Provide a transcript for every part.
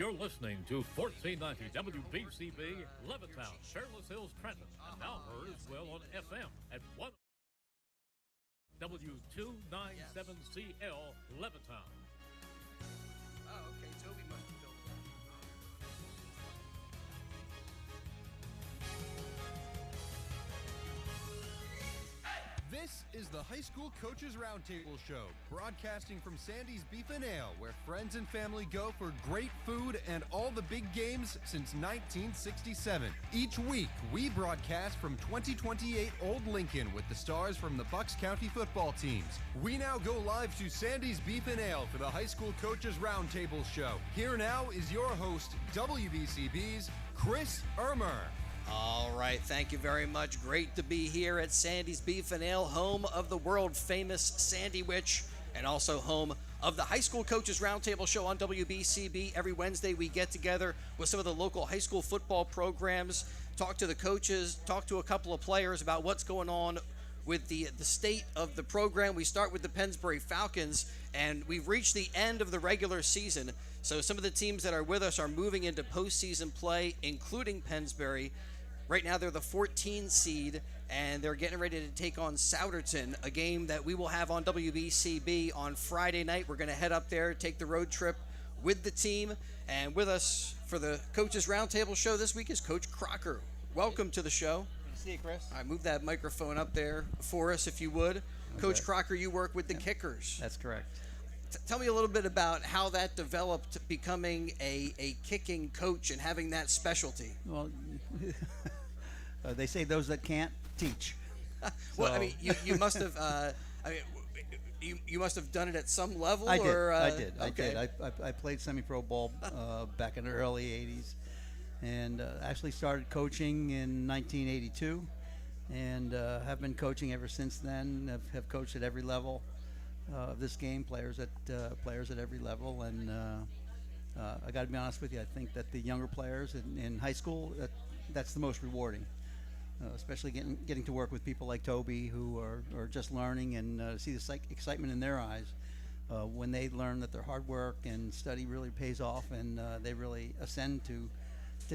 You're listening to 1490 WBCB, Levittown, Fairless Hills, Trenton, and now heard as well on FM at 1 W297CL, Levittown. Oh, okay. Toby must have built This is the High School Coaches Roundtable Show, broadcasting from Sandy's Beef and Ale, where friends and family go for great food and all the big games since 1967. Each week, we broadcast from 2028 Old Lincoln with the stars from the Bucks County football teams. We now go live to Sandy's Beef and Ale for the High School Coaches Roundtable Show. Here now is your host, WBCB's Chris Ermer. All right, thank you very much. Great to be here at Sandy's Beef and Ale, home of the world-famous Sandy Witch, and also home of the High School Coaches Roundtable Show on WBCB. Every Wednesday, we get together with some of the local high school football programs, talk to the coaches, talk to a couple of players about what's going on with the state of the program. We start with the Pennsbury Falcons, and we've reached the end of the regular season. So some of the teams that are with us are moving into postseason play, including Pennsbury. Right now, they're the 14 seed, and they're getting ready to take on Souderton, a game that we will have on WBCB on Friday night. We're going to head up there, take the road trip with the team. And with us for the Coaches Roundtable Show this week is Coach Crocker. Welcome to the show. Good to see you, Chris. All right, move that microphone up there for us, if you would. Okay. Coach Crocker, you work with the Kickers. That's correct. Tell me a little bit about how that developed, becoming a kicking coach and having that specialty. Well, they say those that can't teach. Well, I mean, you must have. You must have done it at some level. I did. Or, I did. Okay. I played semi-pro ball back in the early '80s, and actually started coaching in 1982, and have been coaching ever since then. Have coached at every level of this game, players at every level, and I got to be honest with you. I think that the younger players in high school, that's the most rewarding. Especially getting to work with people like Toby, who are just learning, and see the excitement in their eyes when they learn that their hard work and study really pays off, and they really ascend to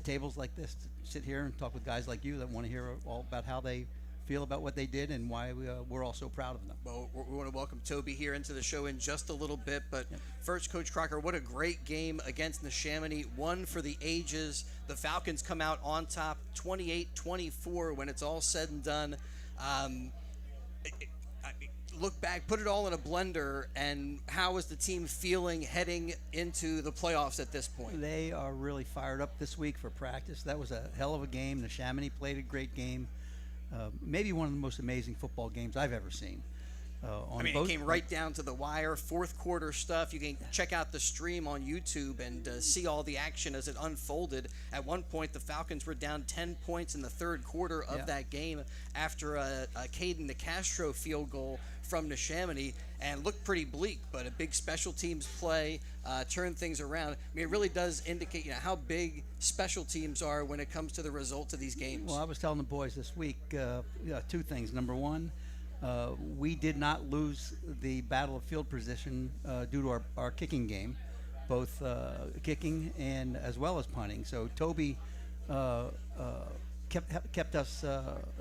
tables like this, to sit here and talk with guys like you that want to hear all about how they feel about what they did and why we're all so proud of them. Well, we want to welcome Toby here into the show in just a little bit, but First, Coach Crocker, what a great game against Neshaminy, one for the ages. The Falcons come out on top 28-24 when it's all said and done. Look back, put it all in a blender, and how is the team feeling heading into the playoffs at this point? They are really fired up this week for practice. That was a hell of a game. Neshaminy played a great game. Maybe one of the most amazing football games I've ever seen. It came right down to the wire, fourth quarter stuff. You can check out the stream on YouTube and see all the action as it unfolded. At one point, the Falcons were down 10 points in the third quarter of that game after a Caden DeCastro field goal from Neshaminy, and looked pretty bleak, but a big special teams play turned things around. I mean, it really does indicate how big special teams are when it comes to the results of these games. Well, I was telling the boys this week two things. Number one, we did not lose the battle of field position due to our kicking game, both kicking and as well as punting. So Toby kept us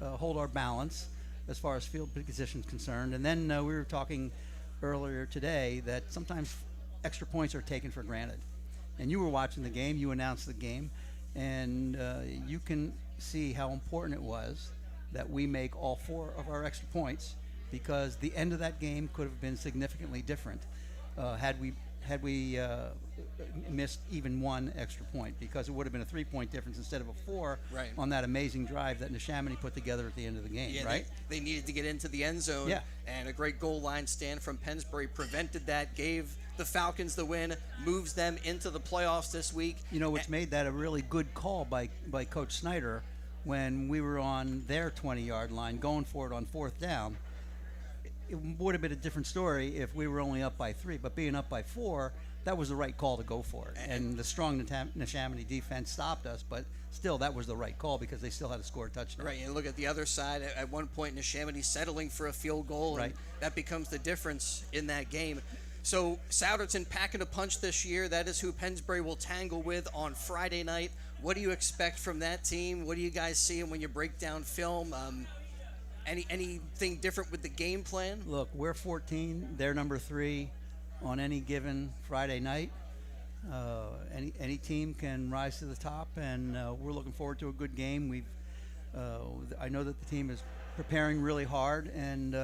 hold our balance as far as field position is concerned. And then we were talking earlier today that sometimes extra points are taken for granted. And you were watching the game, you announced the game, and you can see how important it was that we make all 4 of our extra points, because the end of that game could have been significantly different had we missed even 1 extra point, because it would have been a 3-point difference instead of a 4 on that amazing drive that Neshaminy put together at the end of the game. They needed to get into the end zone, and a great goal line stand from Pennsbury prevented that, gave the Falcons the win, moves them into the playoffs this week. Which made that a really good call by Coach Snyder when we were on their 20-yard line going for it on 4th down. It would have been a different story if we were only up by 3, but being up by 4, that was the right call to go for it. And the strong Neshaminy defense stopped us, but still, that was the right call because they still had to score a touchdown. Right, and look at the other side. At one point, Neshaminy settling for a field goal, and that becomes the difference in that game. So Souderton packing a punch this year. That is who Pennsbury will tangle with on Friday night. What do you expect from that team? What do you guys see when you break down film? Anything different with the game plan? Look, we're 14. They're number 3 on any given Friday night. Any team can rise to the top, and we're looking forward to a good game. I know that the team is preparing really hard, and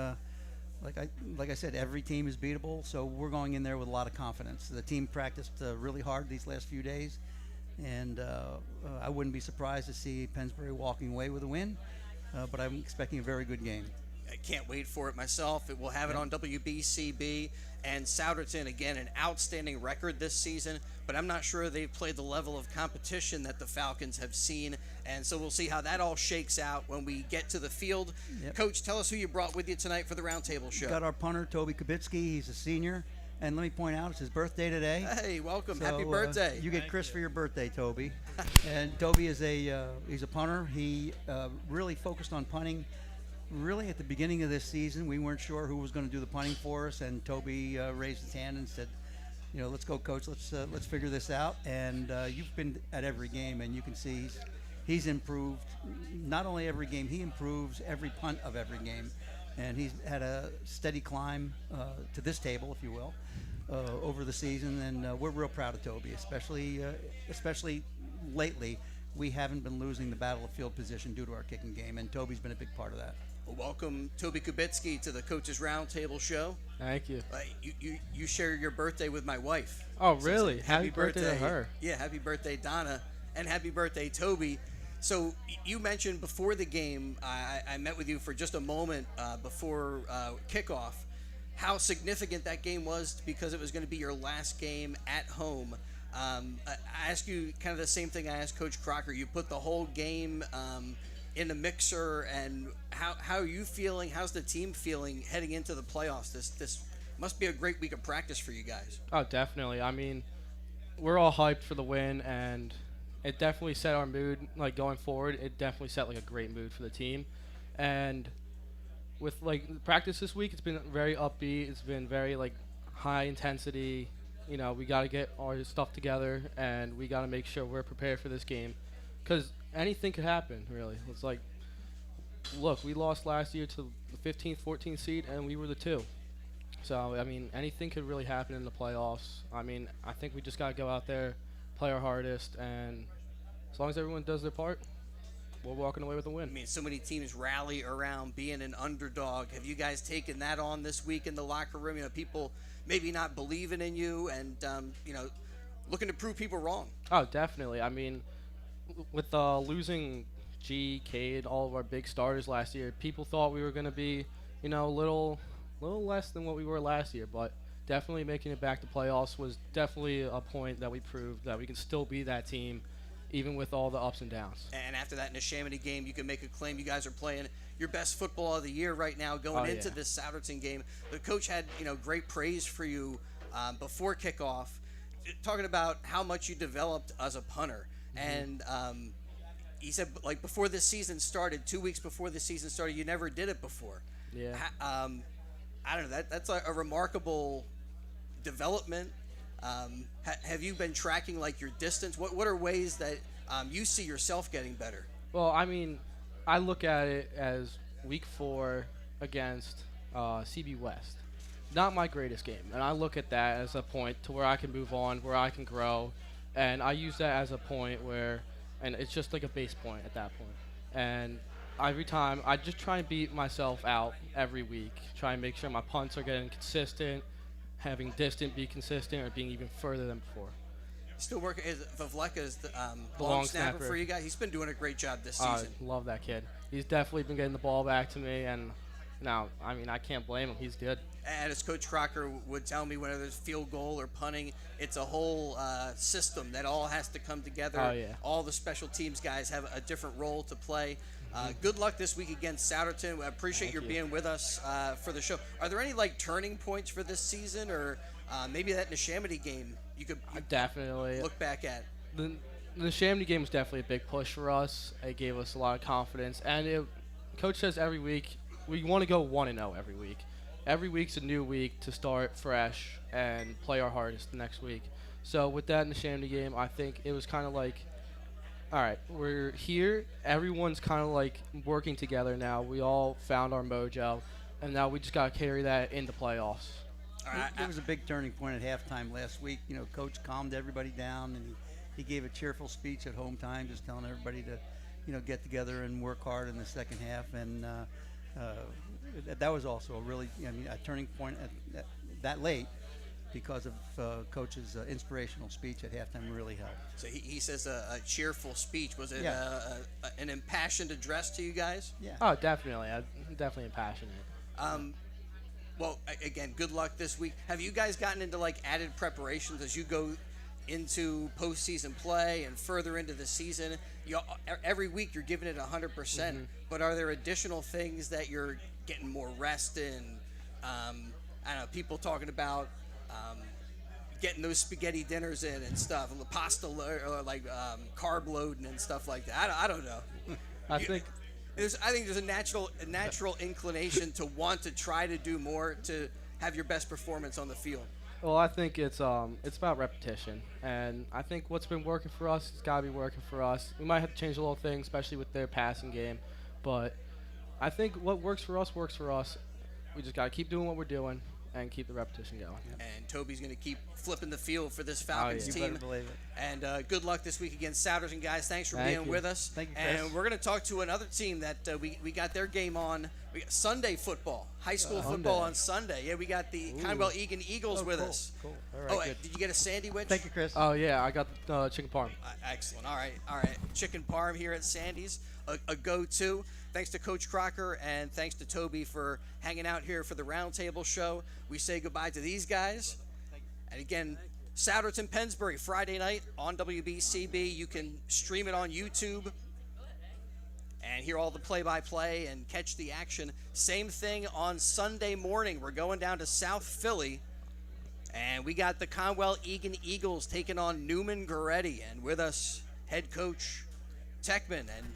like I said, every team is beatable. So we're going in there with a lot of confidence. The team practiced really hard these last few days, and I wouldn't be surprised to see Pennsbury walking away with a win. But I'm expecting a very good game. I can't wait for it myself. We'll have it on WBCB. And Souderton, again, an outstanding record this season, but I'm not sure they've played the level of competition that the Falcons have seen. And so we'll see how that all shakes out when we get to the field. Yep. Coach, tell us who you brought with you tonight for the Roundtable show. We've got our punter, Toby Kubitsky. He's a senior. And let me point out, it's his birthday today. Hey, welcome. So, Happy birthday. You get Chris for your birthday, Toby. And Toby is he's a punter. He really focused on punting. Really, at the beginning of this season, we weren't sure who was going to do the punting for us, and Toby raised his hand and said, let's go, Coach. Let's figure this out. And you've been at every game, and you can see he's improved. Not only every game, he improves every punt of every game. And he's had a steady climb to this table, if you will, over the season. And we're real proud of Toby, especially lately. We haven't been losing the battle of field position due to our kicking game, and Toby's been a big part of that. Well, welcome, Toby Kubitsky, to the Coaches Roundtable show. Thank you. You share your birthday with my wife. Oh, really? So happy birthday to her. Yeah, happy birthday, Donna, and happy birthday, Toby. So you mentioned before the game, I met with you for just a moment before kickoff, how significant that game was because it was going to be your last game at home. I ask you kind of the same thing I asked Coach Crocker. You put the whole game in the mixer, and how are you feeling? How's the team feeling heading into the playoffs? This must be a great week of practice for you guys. Oh, definitely. I mean, we're all hyped for the win, and it definitely set our mood, like, going forward. It definitely set, like, a great mood for the team. And with, like, practice this week, it's been very upbeat. It's been very, like, high intensity. We got to get our stuff together, and we got to make sure we're prepared for this game, because anything could happen, really. It's like, look, we lost last year to the 15th, 14th seed, and we were the 2. So, I mean, anything could really happen in the playoffs. I mean, I think we just got to go out there, play our hardest, and as long as everyone does their part, we're walking away with a win. I mean, so many teams rally around being an underdog. Have you guys taken that on this week in the locker room? People maybe not believing in you and, looking to prove people wrong. Oh, definitely. I mean, with losing G, Cade, all of our big starters last year, people thought we were going to be, a little less than what we were last year. But definitely making it back to playoffs was definitely a point that we proved that we can still be that team, even with all the ups and downs. And after that Neshaminy game, you can make a claim you guys are playing your best football of the year right now going into this Souderton game. The coach had, great praise for you before kickoff, talking about how much you developed as a punter. Mm-hmm. And he said, like, before this season started, 2 weeks before the season started, you never did it before. Yeah. I don't know. That's a remarkable development. Have you been tracking, like, your distance? What are ways that you see yourself getting better? Well, I mean, I look at it as week 4 against CB West. Not my greatest game. And I look at that as a point to where I can move on, where I can grow. And I use that as a point where, and it's just like a base point at that point. And every time, I just try and beat myself out every week. Try and make sure my punts are getting consistent, having distant be consistent, or being even further than before. Still working. Vavleka is the long snapper for you guys. He's been doing a great job this season. Love that kid. He's definitely been getting the ball back to me, and now, I mean, I can't blame him. He's good. And as Coach Crocker would tell me, whether it's field goal or punting, it's a whole system that all has to come together. Oh, yeah. All the special teams guys have a different role to play. Good luck this week against Souderton. I appreciate your being with us for the show. Are there any, like, turning points for this season, or maybe that Neshaminy game you could definitely look back at? The Neshaminy game was definitely a big push for us. It gave us a lot of confidence. And Coach says every week, we want to go 1-0 every week. every week's a new week to start fresh and play our hardest the next week. So with that in the Shandy game, I think it was kind of like, all right, we're here. Everyone's kind of like working together now. We all found our mojo, and now we just got to carry that into playoffs. There was a big turning point at halftime last week. You know, Coach calmed everybody down, and he gave a cheerful speech at home time, just telling everybody to, you know, get together and work hard in the second half. And that was also a really, a turning point at that late, because of Coach's inspirational speech at halftime really helped. So he says a cheerful speech. Was it Yeah. an impassioned address to you guys? Yeah. Oh, definitely. I'm definitely passionate. Well, again, good luck this week. Have you guys gotten into like added preparations as you go into postseason play and further into the season? Every week you're giving it 100%, but are there additional things that you're getting more rest in? I don't know, people talking about getting those spaghetti dinners in and stuff, and the pasta or like carb loading and stuff like that. I don't know. I think there's a natural inclination to want to try to do more to have your best performance on the field. Well, I think it's about repetition, and I think what's been working for us has got to be working for us. We might have to change a little thing, especially with their passing game, but I think what works for us works for us. We just got to keep doing what we're doing and keep the repetition going. And Toby's going to keep flipping the field for this Falcons You team. better believe it. And good luck this week against Souderton, guys. Thanks for Thank being you. with us. Thank you, Chris. And we're going to talk to another team that we got their game on. We got Sunday football, high school football on Sunday. Yeah, we got the Conwell-Egan Eagles with us. Cool. All right, good. Did you get a sandwich? Thank you, Chris. Oh yeah, I got the chicken parm. Excellent. All right. Chicken parm here at Sandy's, a go-to. Thanks to Coach Crocker and thanks to Toby for hanging out here for the Roundtable show. We say goodbye to these guys. And again, Souderton, Pennsbury, Friday night on WBCB. You can stream it on YouTube and hear all the play-by-play and catch the action. Same thing on Sunday morning. We're going down to South Philly. And we got the Conwell-Egan Eagles taking on Newman Goretti. And with us, head coach Techman, and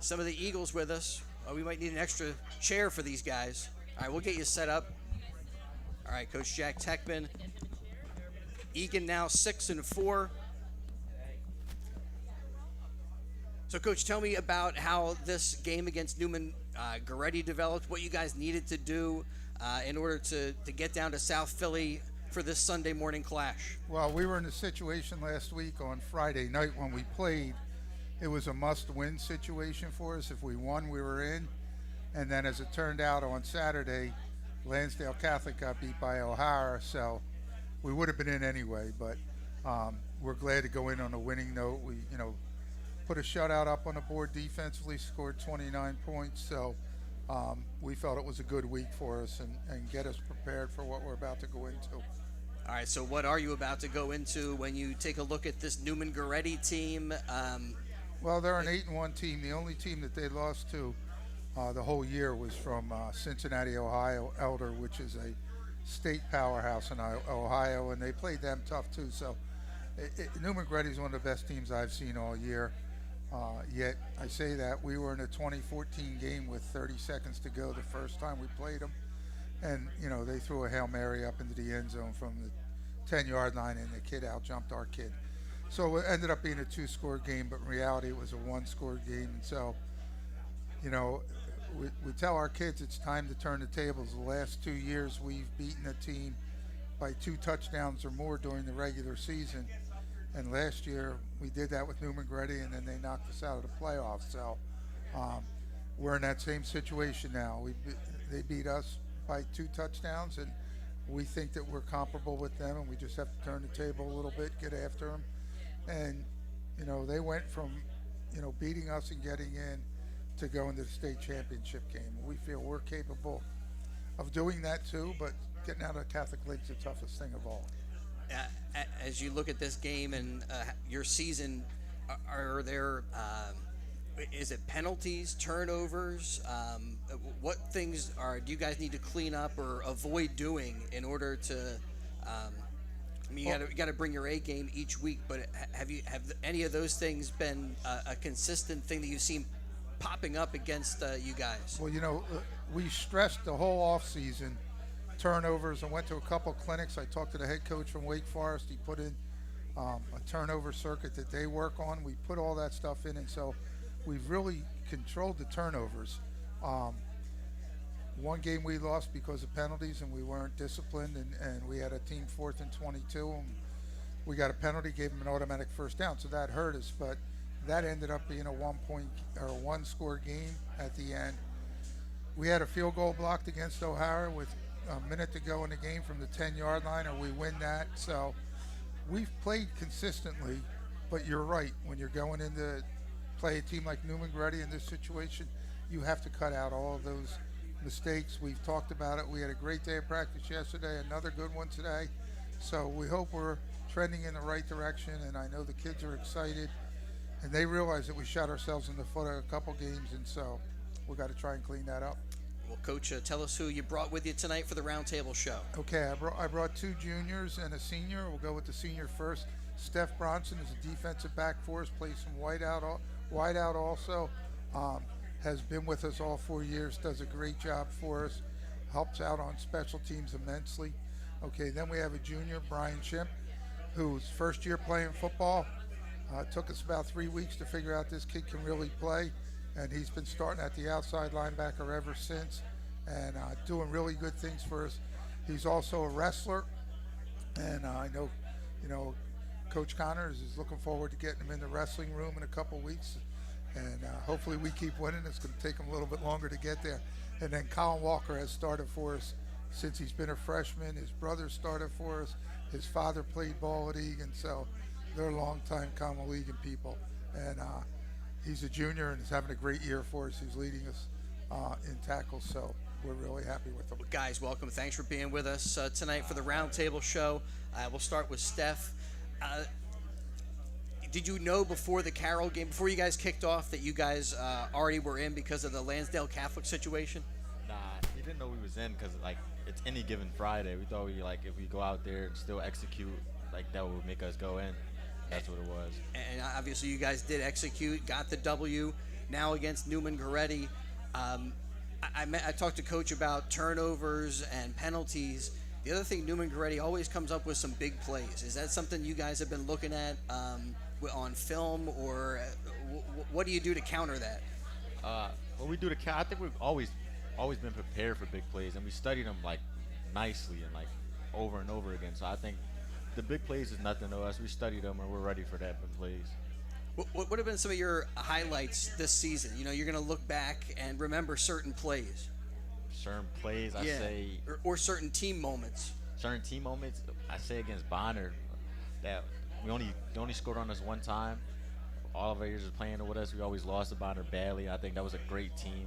some of the Eagles with us. We might need an extra chair for these guys. All right, we'll get you set up. All right, Coach Jack Techman. Egan now 6-4. So, Coach, tell me about how this game against Newman Goretti developed, what you guys needed to do in order to get down to South Philly for this Sunday morning clash. Well, we were in a situation last week on Friday night when we played. It was a must-win situation for us. If we won, we were in. And then as it turned out on Saturday, Lansdale Catholic got beat by O'Hara, so we would have been in anyway. But we're glad to go in on a winning note. We, put a shutout up on the board defensively, scored 29 points. So we felt it was a good week for us and get us prepared for what we're about to go into. All right, so what are you about to go into when you take a look at this Newman Goretti team? Well, they're an 8-1 team. The only team that they lost to the whole year was from Cincinnati, Ohio, Elder, which is a state powerhouse in Ohio, and they played them tough too. So Newman Goretti is one of the best teams I've seen all year. Yet I say that we were in a 2014 game with 30 seconds to go the first time we played them, and they threw a Hail Mary up into the end zone from the 10-yard line, and the kid out-jumped our kid. So it ended up being a 2-score game, but in reality it was a 1-score game. And so, we tell our kids it's time to turn the tables. The last 2 years we've beaten a team by 2 touchdowns or more during the regular season. And last year we did that with Newman Goretti, and then they knocked us out of the playoffs. So we're in that same situation now. They beat us by 2 touchdowns, and we think that we're comparable with them, and we just have to turn the table a little bit, get after them. And, they went from, beating us and getting in to going to the state championship game. We feel we're capable of doing that too, but getting out of the Catholic League is the toughest thing of all. As you look at this game and your season, are there, is it penalties, turnovers? What things do you guys need to clean up or avoid doing in order to you got to bring your A game each week, but have any of those things been a consistent thing that you've seen popping up against you guys? Well, we stressed the whole off season turnovers. I went to a couple clinics. I talked to the head coach from Wake Forest. He put in a turnover circuit that they work on. We put all that stuff in, and so we've really controlled the turnovers. One game we lost because of penalties, and we weren't disciplined, and we had a team 4th and 22, and we got a penalty, gave them an automatic first down, so that hurt us. But that ended up being a 1-point or a 1-score game at the end. We had a field goal blocked against O'Hara with a minute to go in the game from the 10-yard line, or we win that. So we've played consistently, but you're right. When you're going in to play a team like Newman Gretty in this situation, you have to cut out all of those mistakes. We've talked about it. We had a great day of practice yesterday, another good one today. So we hope we're trending in the right direction, and I know the kids are excited, and they realize that we shot ourselves in the foot a couple games, and so we've got to try and clean that up. Well, Coach, tell us who you brought with you tonight for the Roundtable show. Okay, I brought 2 juniors and a senior. We'll go with the senior first. Steph Bronson is a defensive back for us, plays some wide out also. Has been with us all 4 years, does a great job for us, helps out on special teams immensely. Okay, then we have a junior, Brian Shimp, who's first year playing football. Took us about 3 weeks to figure out this kid can really play, and he's been starting at the outside linebacker ever since, and doing really good things for us. He's also a wrestler, and I know, Coach Connors is looking forward to getting him in the wrestling room in a couple weeks. And hopefully we keep winning. It's going to take him a little bit longer to get there. And then Colin Walker has started for us since he's been a freshman. His brother started for us. His father played ball at Egan, so they're longtime Conwell-Egan people. And he's a junior and is having a great year for us. He's leading us in tackles, so we're really happy with him. Guys, welcome. Thanks for being with us tonight for the Roundtable show. We'll start with Steph. Did you know before the Carroll game, before you guys kicked off, that you guys already were in because of the Lansdale Catholic situation? Nah, we didn't know we was in because, it's any given Friday. We thought if we go out there and still execute, that would make us go in. That's what it was. And obviously you guys did execute, got the W, now against Newman Goretti. I talked to Coach about turnovers and penalties. The other thing, Newman Goretti always comes up with some big plays. Is that something you guys have been looking at on film, or what do you do to counter that? What we do to counter, I think we've always been prepared for big plays, and we studied them nicely and over and over again. So I think the big plays is nothing to us. We studied them and we're ready for that big plays. What have been some of your highlights this season? You're going to look back and remember certain plays. Certain plays, I say. Or certain team moments. Certain team moments, I say against Bonner, that they only scored on us one time. All of our years of playing with us, we always lost to Bonner badly. I think that was a great team,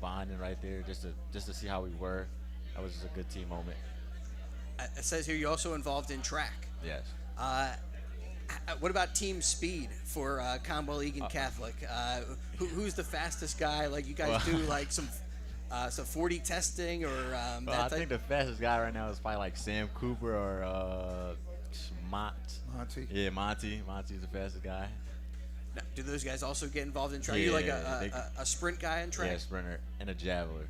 bonding right there, just to see how we were. That was just a good team moment. It says here you're also involved in track. Yes. What about team speed for Conwell-Egan Catholic? Who's the fastest guy? You guys do some 40 testing or I think the fastest guy right now is probably Sam Cooper or Monty. Yeah, Monty. Monty's the fastest guy. Now, do those guys also get involved in track? Yeah, you're a sprint guy in track? Yeah, sprinter and a javeler.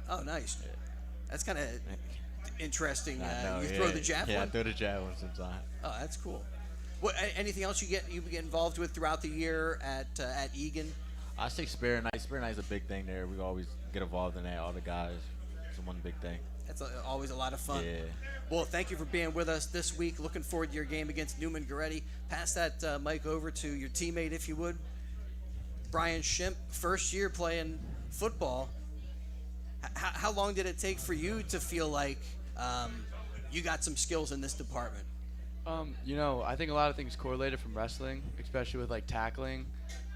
Oh, nice. Yeah. That's kind of interesting. You throw the javelin? Yeah, I throw the javelin sometimes. Oh, that's cool. What? Anything else you get involved with throughout the year at Egan? I say Spirit Night. Spirit Night is a big thing there. We always get involved in that. All the guys. It's one big thing. That's always a lot of fun. Yeah. Well, thank you for being with us this week. Looking forward to your game against Newman Goretti. Pass that mic over to your teammate, if you would. Brian Shimp, first year playing football. How long did it take for you to feel like you got some skills in this department? I think a lot of things correlated from wrestling, especially with tackling.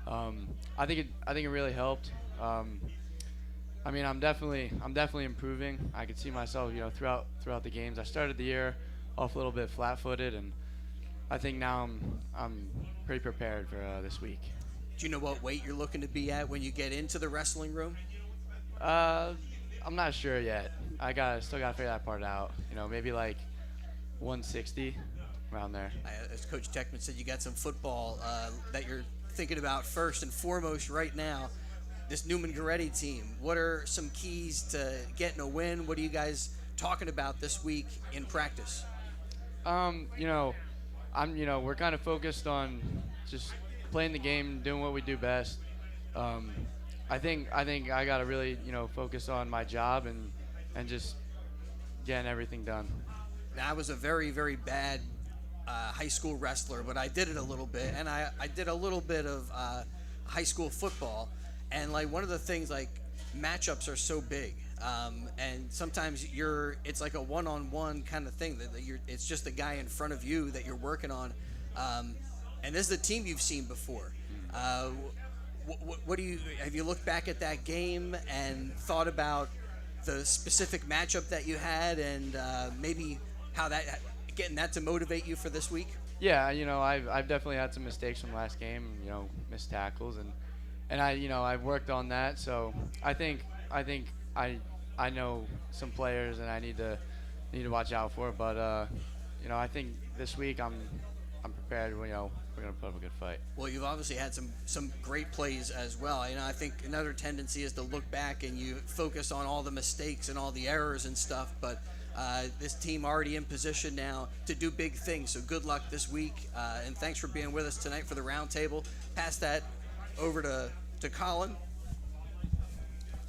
I think it really helped. I'm definitely improving. I could see myself, throughout the games. I started the year off a little bit flat-footed, and I think now I'm pretty prepared for this week. Do you know what weight you're looking to be at when you get into the wrestling room? I'm not sure yet. Still gotta figure that part out. Maybe 160, around there. As Coach Techman said, you got some football that you're thinking about first and foremost right now. This Newman Goretti team, what are some keys to getting a win? What do you guys talking about this week in practice? We're kind of focused on just playing the game, doing what we do best. I think I got to really, focus on my job and just getting everything done. Now, I was a very, very bad high school wrestler, but I did it a little bit, and I did a little bit of high school football, and like one of the things, like matchups are so big, and sometimes it's like a one-on-one kind of thing that it's just a guy in front of you that you're working on, and this is a team you've seen before. What have you looked back at that game and thought about the specific matchup that you had, and maybe how getting that to motivate you for this week? Yeah, I've definitely had some mistakes from last game, missed tackles, and I've worked on that. So I think I know some players and I need to watch out for. But I think this week I'm prepared. We're gonna put up a good fight. Well, you've obviously had some great plays as well. I think another tendency is to look back and you focus on all the mistakes and all the errors and stuff. But this team already in position now to do big things. So good luck this week, and thanks for being with us tonight for the Roundtable. Pass that over to Colin.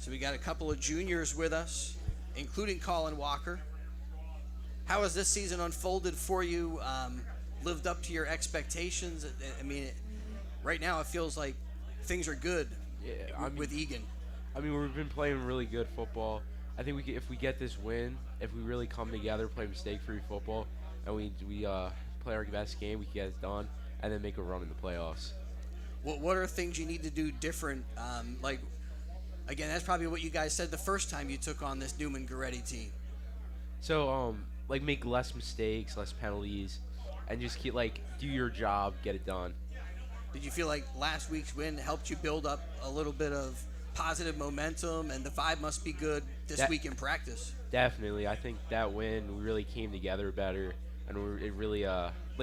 So we got a couple of juniors with us, including Colin Walker. How has this season unfolded for you? Lived up to your expectations? I mean, right now it feels like things are good with Egan. We've been playing really good football. I think if we get this win, if we really come together, play mistake-free football, and we play our best game, we can get it done, and then make a run in the playoffs. What are things you need to do different? Again, that's probably what you guys said the first time you took on this Newman Goretti team. So, make less mistakes, less penalties, and just do your job, get it done. Did you feel like last week's win helped you build up a little bit of positive momentum, and the vibe must be good this week in practice? Definitely. I think that win, we really came together better, and it really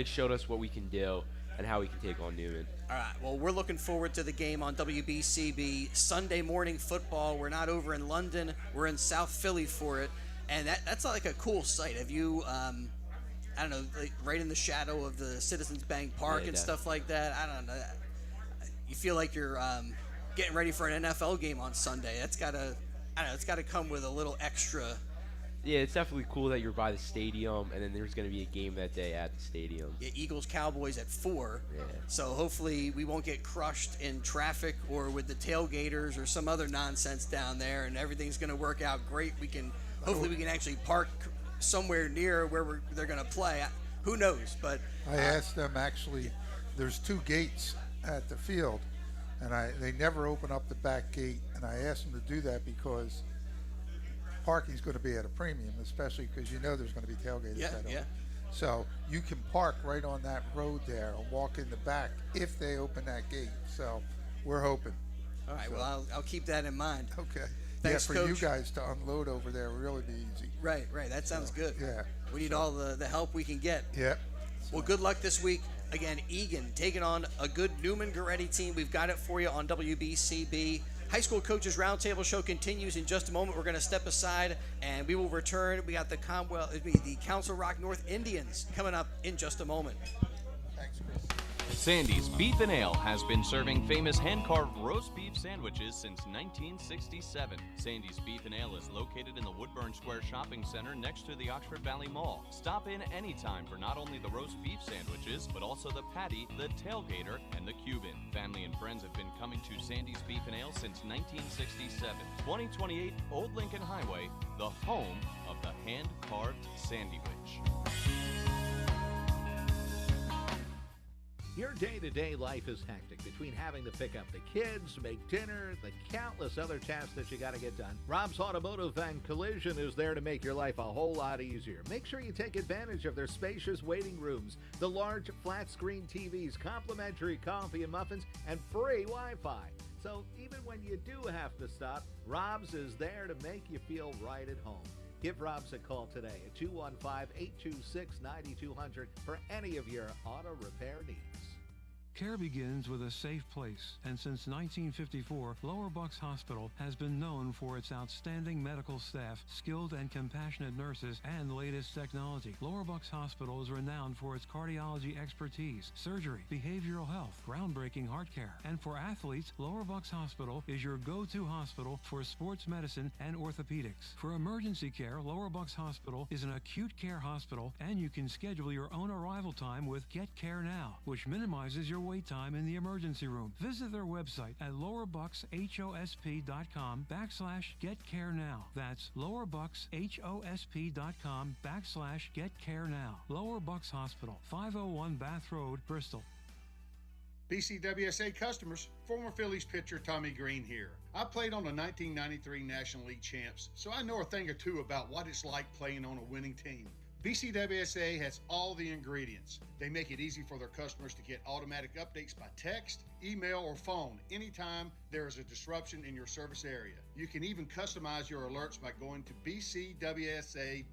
showed us what we can do and how we can take on Newman. All right. Well, we're looking forward to the game on WBCB Sunday morning football. We're not over in London. We're in South Philly for it, and that's like a cool sight. Have you, right in the shadow of the Citizens Bank Park and stuff like that? I don't know. You feel like you're getting ready for an NFL game on Sunday. It's gotta come with a little extra. Yeah, it's definitely cool that you're by the stadium, and then there's going to be a game that day at the stadium. Yeah, Eagles-Cowboys at 4. Yeah. So hopefully we won't get crushed in traffic or with the tailgaters or some other nonsense down there, and everything's going to work out great. Hopefully we can actually park somewhere near where they're going to play. Who knows? But I asked them, actually, there's 2 gates at the field, and they never open up the back gate, and I asked them to do that because parking's going to be at a premium, especially because there's going to be tailgaters. Yeah. So you can park right on that road there and walk in the back if they open that gate. So we're hoping. All right. Well, I'll keep that in mind. Okay. Thanks, for Coach. you guys to unload over there would really be easy. Right. That sounds good. Yeah. We need all the help we can get. Yep. Well, good luck this week. Again, Egan taking on a good Newman Goretti team. We've got it for you on WBCB. High School Coaches Roundtable show continues in just a moment. We're going to step aside and we will return. We got the Council Rock North Indians coming up in just a moment. Thanks, Chris. Sandy's Beef and Ale has been serving famous hand-carved roast beef sandwiches since 1967. Sandy's Beef and Ale is located in the Woodburn Square Shopping Center next to the Oxford Valley Mall. Stop in anytime for not only the roast beef sandwiches, but also the patty, the tailgater, and the Cuban. Family and friends have been coming to Sandy's Beef and Ale since 1967. 2028 Old Lincoln Highway, the home of the hand-carved sandwich. Your day-to-day life is hectic between having to pick up the kids, make dinner, the countless other tasks that you got to get done. Rob's Automotive and Collision is there to make your life a whole lot easier. Make sure you take advantage of their spacious waiting rooms, the large flat-screen TVs, complimentary coffee and muffins, and free Wi-Fi. So even when you do have to stop, Rob's is there to make you feel right at home. Give Rob's a call today at 215-826-9200 for any of your auto repair needs. Care begins with a safe place, and since 1954, Lower Bucks Hospital has been known for its outstanding medical staff, skilled and compassionate nurses, and latest technology. Lower Bucks Hospital is renowned for its cardiology expertise, surgery, behavioral health, groundbreaking heart care. And for athletes, Lower Bucks Hospital is your go-to hospital for sports medicine and orthopedics. For emergency care, Lower Bucks Hospital is an acute care hospital, and you can schedule your own arrival time with Get Care Now, which minimizes your wait time in the emergency room. Visit their website at lowerbuckshosp.com/getcarenow. That's lowerbuckshosp.com/getcarenow. Lower Bucks Hospital, 501 Bath Road, Bristol. BCWSA customers, former Phillies pitcher Tommy Green here. I played on the 1993 National League champs, so I know a thing or two about what it's like playing on a winning team. BCWSA has all the ingredients. They make it easy for their customers to get automatic updates by text, email, or phone anytime there is a disruption in your service area. You can even customize your alerts by going to bcwsa.net.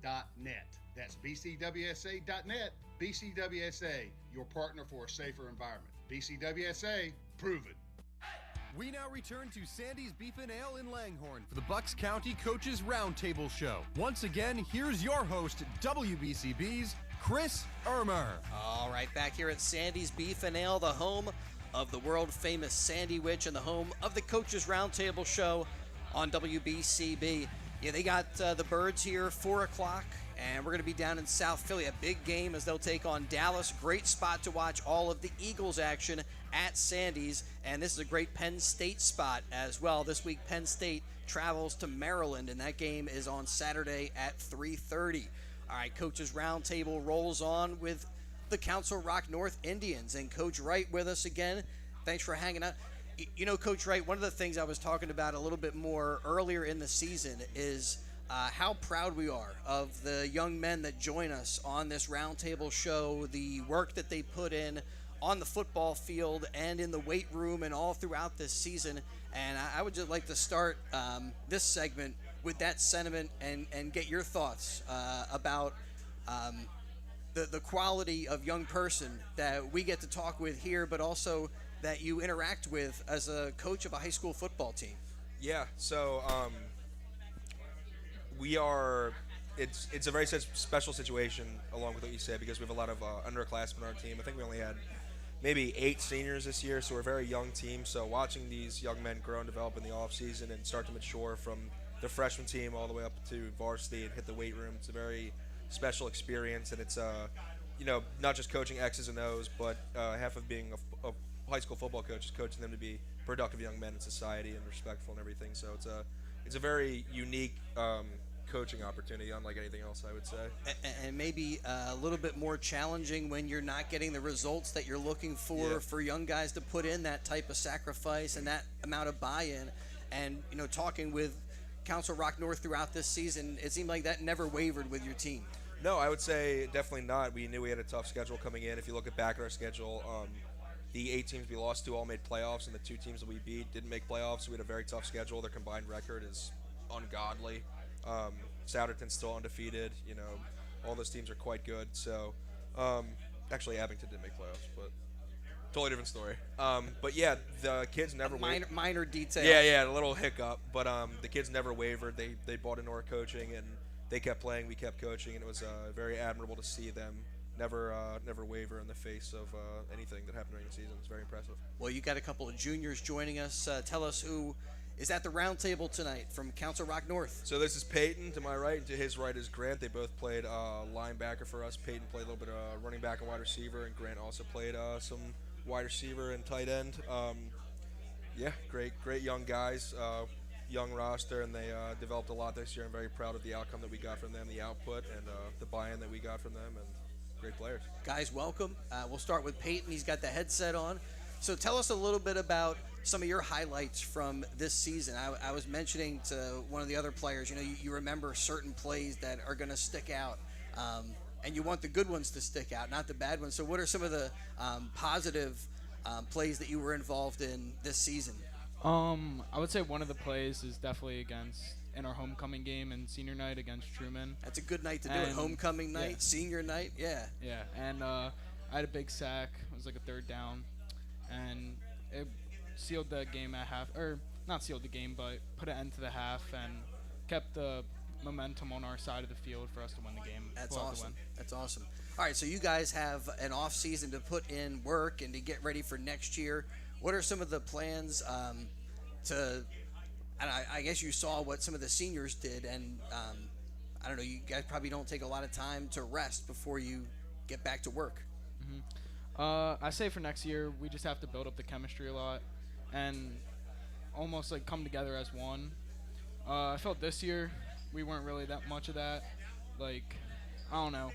That's bcwsa.net. BCWSA, your partner for a safer environment. BCWSA, prove it. We now return to Sandy's Beef and Ale in Langhorne for the Bucks County Coaches Roundtable Show. Once again, here's your host, WBCB's Chris Ermer. All right, back here at Sandy's Beef and Ale, the home of the world-famous Sandy Witch and the home of the Coaches Roundtable Show on WBCB. Yeah, they got the Birds here, 4 o'clock, and we're going to be down in South Philly. A big game as they'll take on Dallas. Great spot to watch all of the Eagles action at Sandy's, and this is a great Penn State spot as well. This week, Penn State travels to Maryland, and that game is on Saturday at 3:30. All right, Coaches Roundtable rolls on with the Council Rock North Indians, and Coach Wright with us again. Thanks for hanging out. You know, Coach Wright, one of the things I was talking about a little bit more earlier in the season is how proud we are of the young men that join us on this Roundtable show, the work that they put in on the football field and in the weight room and all throughout this season. And I would just like to start this segment with that sentiment and get your thoughts about the quality of young person that we get to talk with here, but also that you interact with as a coach of a high school football team. Yeah, so it's a very special situation along with what you said, because we have a lot of underclassmen on our team. I think we only had maybe 8 seniors this year, so we're a very young team. So watching these young men grow and develop in the offseason and start to mature from the freshman team all the way up to varsity and hit the weight room, it's a very special experience. And it's not just coaching X's and O's, but half of being a high school football coach is coaching them to be productive young men in society and respectful and everything. So it's a very unique coaching opportunity, unlike anything else, I would say. And maybe a little bit more challenging when you're not getting the results that you're looking for young guys to put in that type of sacrifice and that amount of buy-in. And, talking with Council Rock North throughout this season, it seemed like that never wavered with your team. No, I would say definitely not. We knew we had a tough schedule coming in. If you look back at our schedule, the 8 teams we lost to all made playoffs, and the 2 teams that we beat didn't make playoffs. We had a very tough schedule. Their combined record is ungodly. Souderton's still undefeated. All those teams are quite good. So, actually, Abington didn't make playoffs, but totally different story. But yeah, the kids never wavered. Minor detail. Yeah, a little hiccup. But the kids never wavered. They bought into our coaching, and they kept playing. We kept coaching, and it was very admirable to see them never waver in the face of anything that happened during the season. It's very impressive. Well, you got a couple of juniors joining us. Tell us who is at the roundtable tonight from Council Rock North. So this is Peyton to my right, and to his right is Grant. They both played linebacker for us. Peyton played a little bit of running back and wide receiver, and Grant also played some wide receiver and tight end. Great young guys, young roster, and they developed a lot this year. I'm very proud of the outcome that we got from them, the output, and the buy-in that we got from them, and great players. Guys, welcome. We'll start with Peyton. He's got the headset on. So tell us a little bit about some of your highlights from this season. I was mentioning to one of the other players, you remember certain plays that are going to stick out, and you want the good ones to stick out, not the bad ones. So what are some of the positive plays that you were involved in this season? I would say one of the plays is definitely in our homecoming game and senior night against Truman. That's a good night to do it. Homecoming night, senior night, yeah. Yeah, and I had a big sack. It was like a 3rd down. and it sealed the game at half, or not sealed the game, but put an end to the half and kept the momentum on our side of the field for us to win the game. That's We'll have to awesome. win. That's awesome. All right, so you guys have an off season to put in work and to get ready for next year. What are some of the plans and I guess you saw what some of the seniors did, and I don't know, you guys probably don't take a lot of time to rest before you get back to work. I say for next year, we just have to build up the chemistry a lot and almost like come together as one. I felt this year we weren't really that much of that. Like, I don't know.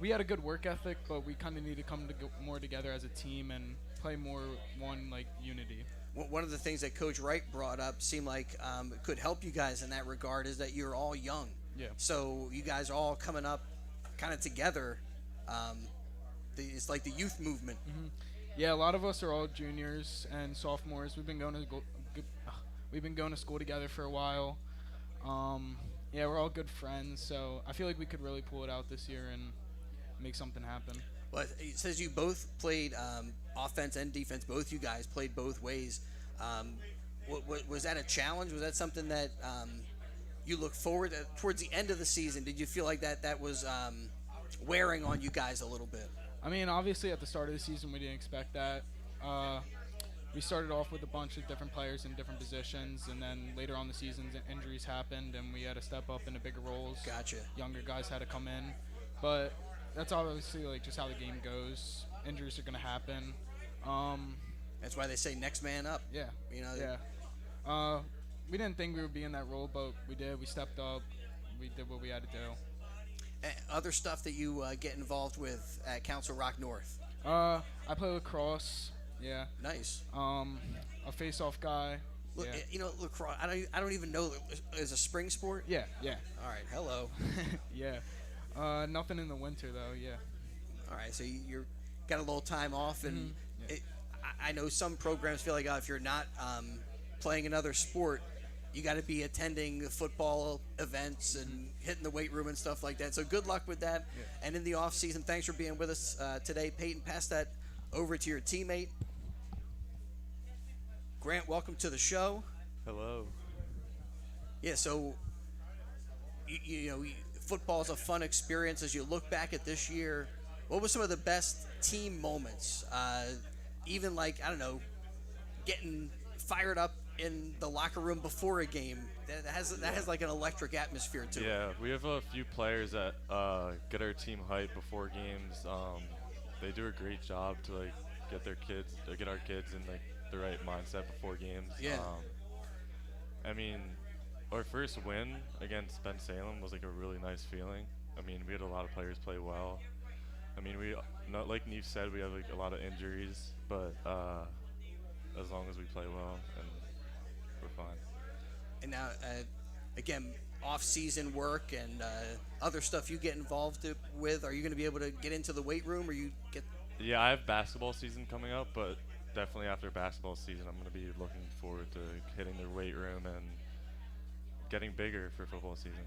We had a good work ethic, but we kind of need to come more together as a team and play more one, like, unity. One of the things that Coach Wright brought up seemed like it could help you guys in that regard is that you're all young. Yeah. So you guys are all coming up kind of together. It's like the youth movement. Yeah, a lot of us are all juniors and sophomores. We've been going to school together for a while. Yeah, we're all good friends, so I feel like we could really pull it out this year and make something happen. Well, it says you both played offense and defense. Both you guys played both ways. Was that a challenge? Was that something that you look forward to towards the end of the season? Did you feel like that was wearing on you guys a little bit? I mean, obviously at the start of the season we didn't expect that. We started off with a bunch of different players in different positions, and then later on the season injuries happened, and we had to step up into bigger roles. Gotcha. Younger guys had to come in, but that's obviously like just how the game goes. Injuries are going to happen. That's why they say next man up. Yeah. You know. Yeah. We didn't think we would be in that role, but we did. We stepped up. We did what we had to do. Other stuff that you get involved with at Council Rock North? I play lacrosse. Yeah. Nice. A face-off guy. Look, yeah. You know, lacrosse. I don't even know. Is a spring sport? Yeah. Yeah. All right. Hello. Yeah. Nothing in the winter though. Yeah. All right. So you're got a little time off, and I know some programs feel like if you're not playing another sport, you got to be attending the football events and hitting the weight room and stuff like that. So good luck with that. Yeah. And in the off season, thanks for being with us today, Peyton. Pass that over to your teammate. Grant, welcome to the show. Hello. Yeah, so, you know, football is a fun experience. As you look back at this year, what were some of the best team moments? Even like, I don't know, getting fired up in the locker room before a game. That has like an electric atmosphere to it. Yeah, we have a few players that get our team hyped before games. They do a great job to like get our kids in like the right mindset before games. Yeah. I mean, our first win against Ben Salem was like a really nice feeling. I mean, we had a lot of players play well. I mean, not like Neve said, we have like a lot of injuries, but as long as we play well, and we're fine. And now, again, off-season work and other stuff you get involved with. Are you going to be able to get into the weight room, or you get? Yeah, I have basketball season coming up, but definitely after basketball season, I'm going to be looking forward to hitting the weight room and getting bigger for football season.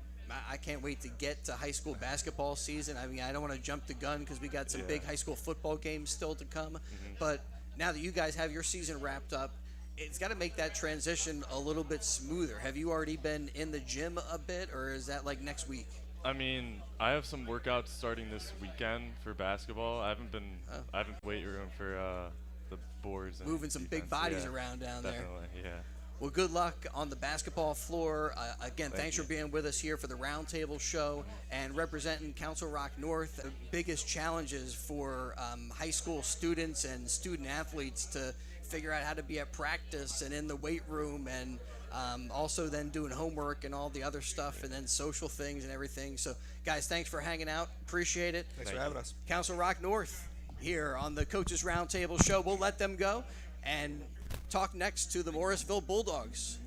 I can't wait to get to high school basketball season. I mean, I don't want to jump the gun because we got some big high school football games still to come. But now that you guys have your season wrapped up, it's got to make that transition a little bit smoother. Have you already been in the gym a bit, or is that like next week? I mean, I have some workouts starting this weekend for basketball. I haven't been weight room for the boards. And moving some big bodies around down there. Definitely, yeah. Well, good luck on the basketball floor. Again, thanks you. for being with us here for the Roundtable show and representing Council Rock North. The biggest challenges for high school students and student athletes to figure out how to be at practice and in the weight room, and also then doing homework and all the other stuff, and then social things and everything. So, guys, thanks for hanging out. Appreciate it. Thanks for having us. Council Rock North here on the Coaches Roundtable show. We'll let them go and talk next to the Morrisville Bulldogs.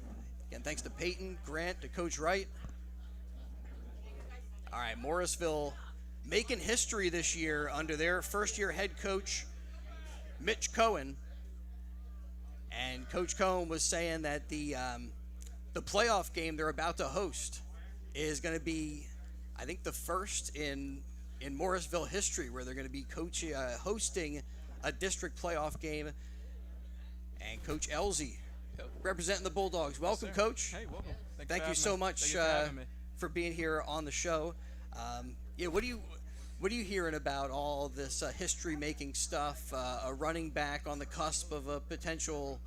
Again, thanks to Peyton, Grant, to Coach Wright. All right, Morrisville making history this year under their first-year head coach, Mitch Cohen. And Coach Cohen was saying that the playoff game they're about to host is going to be, I think, the first in Morrisville history where they're going to be hosting a district playoff game. and Coach Elzy, representing the Bulldogs. Welcome, sir. Coach. Hey, welcome. Thanks Thank for you having so me. much Thank you for having me. for being here on the show. What are you hearing about all this history-making stuff? A running back on the cusp of a potential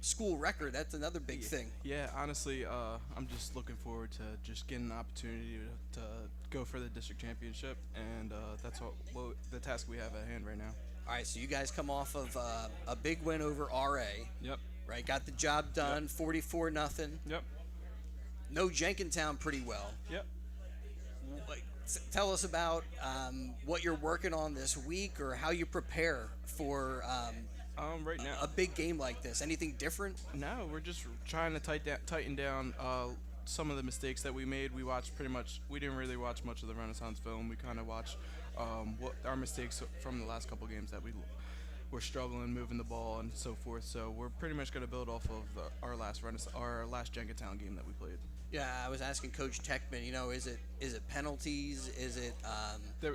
school record. That's another big thing. Yeah, honestly, I'm just looking forward to just getting an opportunity to go for the district championship, and that's what the task we have at hand right now. All right, so you guys come off of a big win over RA. Yep. Right, got the job done, 44-0. Yep. Know Jenkintown pretty well. Yep. Tell us about what you're working on this week, or how you prepare for right now a big game like this. Anything different? No, we're just trying to tighten down some of the mistakes that we made. We didn't really watch much of the Renaissance film. We kind of watched what our mistakes from the last couple games that we're struggling moving the ball and so forth. So we're pretty much going to build off of our last Jenkintown game that we played. Yeah, I was asking Coach Techman. Is it penalties? Is it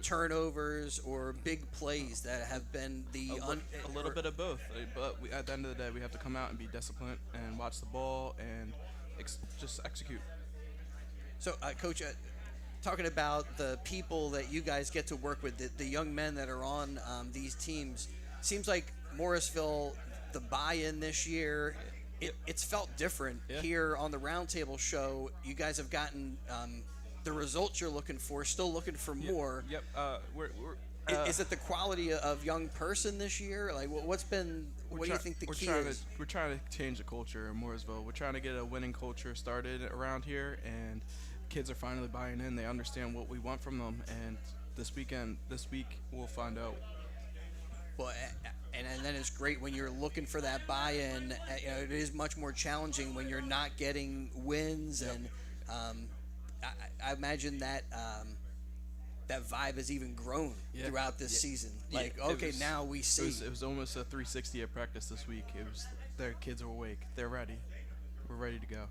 turnovers or big plays that have been a little bit of both? But at the end of the day, we have to come out and be disciplined and watch the ball and just execute. So, Coach, talking about the people that you guys get to work with, the young men that are on these teams, seems like Morrisville, the buy-in this year, it's felt different here on the Roundtable show. You guys have gotten the results you're looking for, still looking for more. Yep. Is it the quality of young person this year? Like, what do you think the key is? We're trying to change the culture in Morrisville. We're trying to get a winning culture started around here, and kids are finally buying in. They understand what we want from them, and this week we'll find out. Well, and then it's great when you're looking for that buy-in. It is much more challenging when you're not getting wins, and I imagine that that vibe has even grown throughout this season. Like, now we see. It was almost a 360 at practice this week. Their kids are awake. They're ready. We're ready to go.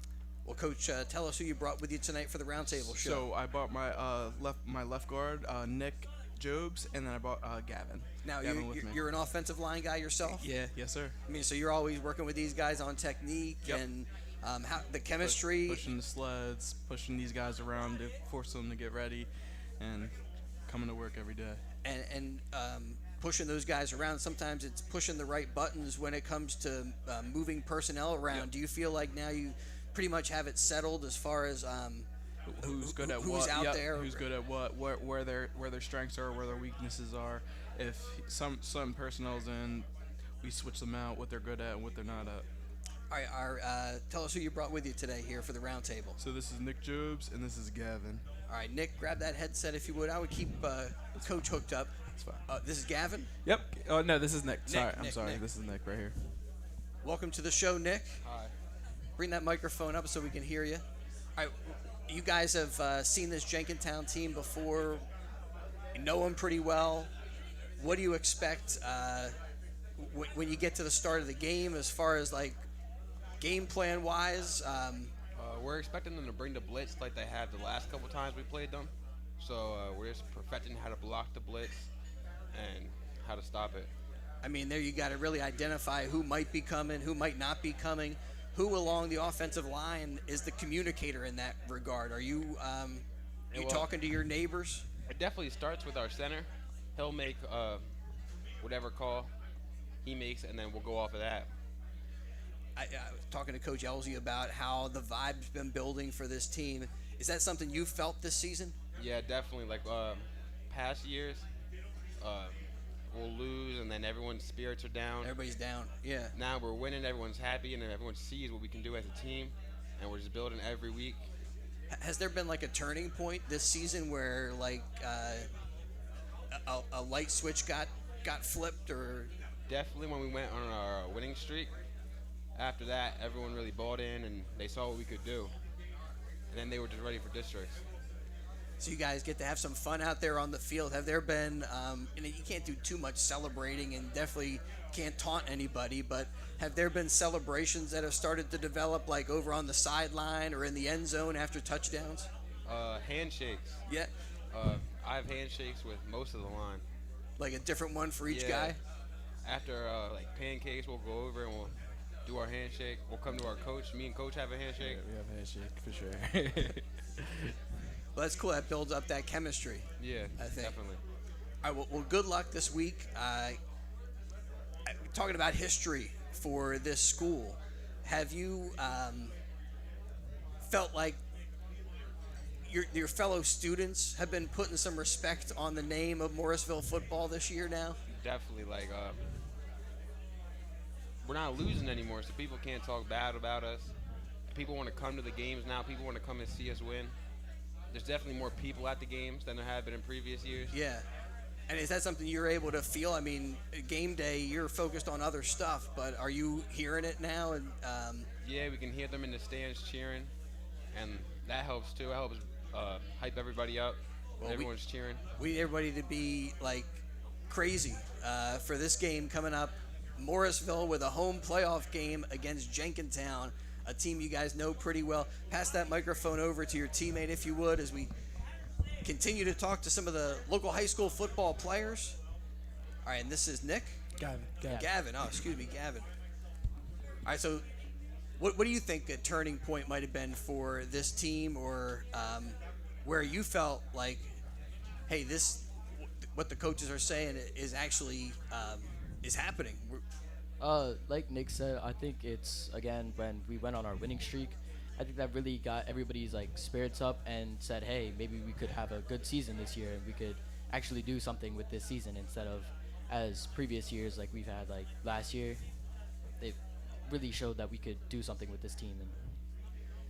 Well, Coach, tell us who you brought with you tonight for the Roundtable show. So I brought my left guard, Nick Jobs, and then I brought Gavin. Now, Gavin you're an offensive line guy yourself? Yeah, yes, sir. I mean, so you're always working with these guys on technique and how the chemistry. Pushing the sleds, pushing these guys around to force them to get ready, and coming to work every day. And pushing those guys around. Sometimes it's pushing the right buttons when it comes to moving personnel around. Yep. Do you feel like now you pretty much have it settled as far as who's good at who's what, out there, who's good at what, where their strengths are, where their weaknesses are. If some personnel's in, we switch them out, what they're good at and what they're not at. All right, tell us who you brought with you today here for the Roundtable. So this is Nick Jobs and this is Gavin. All right, Nick, grab that headset if you would. I would keep Coach hooked up. That's fine. This is Gavin? Yep. Oh, no, this is Nick. Sorry, I'm Nick, sorry. Nick. This is Nick right here. Welcome to the show, Nick. Hi. Bring that microphone up so we can hear you. All right, you guys have seen this Jenkintown team before. You know them pretty well. What do you expect when you get to the start of the game as far as, like, game plan-wise? We're expecting them to bring the blitz like they have the last couple times we played them. So we're just perfecting how to block the blitz and how to stop it. I mean, there you got to really identify who might be coming, who might not be coming. Who along the offensive line is the communicator in that regard? Are you talking to your neighbors? It definitely starts with our center. He'll make whatever call he makes, and then we'll go off of that. I was talking to Coach Elzy about how the vibe's been building for this team. Is that something you felt this season? Yeah, definitely. Like past years, we'll lose, and then everyone's spirits are down. Everybody's down, yeah. Now we're winning, everyone's happy, and then everyone sees what we can do as a team, and we're just building every week. Has there been like a turning point this season where like a light switch got flipped? Or definitely when we went on our winning streak. After that, everyone really bought in, and they saw what we could do, and then they were just ready for districts. So you guys get to have some fun out there on the field. Have there been, you can't do too much celebrating and definitely can't taunt anybody, but have there been celebrations that have started to develop, like over on the sideline or in the end zone after touchdowns? Handshakes. Yeah. I have handshakes with most of the line. Like a different one for each guy? after like pancakes, we'll go over and we'll do our handshake. We'll come to our coach. Me and coach have a handshake. Yeah, we have a handshake for sure. Well, that's cool. That builds up that chemistry. Yeah, I think. definitely. All right, well, good luck this week. Talking about history for this school, have you felt like your fellow students have been putting some respect on the name of Morrisville football this year now? Definitely, like, we're not losing anymore, so people can't talk bad about us. People want to come to the games now. People want to come and see us win. There's definitely more people at the games than there have been in previous years. Yeah. And is that something you're able to feel? I mean, game day, you're focused on other stuff, but are you hearing it now? And yeah, we can hear them in the stands cheering, and that helps too. It helps hype everybody up when everyone's cheering. We need everybody to be like crazy for this game coming up. Morrisville with a home playoff game against Jenkintown, a team you guys know pretty well. Pass that microphone over to your teammate if you would, as we continue to talk to some of the local high school football players. All right, and this is Nick? Gavin. Oh, excuse me, Gavin. All right, so what do you think a turning point might have been for this team, or where you felt like, hey, what the coaches are saying is actually is happening? Like Nick said, I think it's, again, when we went on our winning streak, I think that really got everybody's like spirits up and said, hey, maybe we could have a good season this year and we could actually do something with this season instead of as previous years like we've had. Like last year, they really showed that we could do something with this team.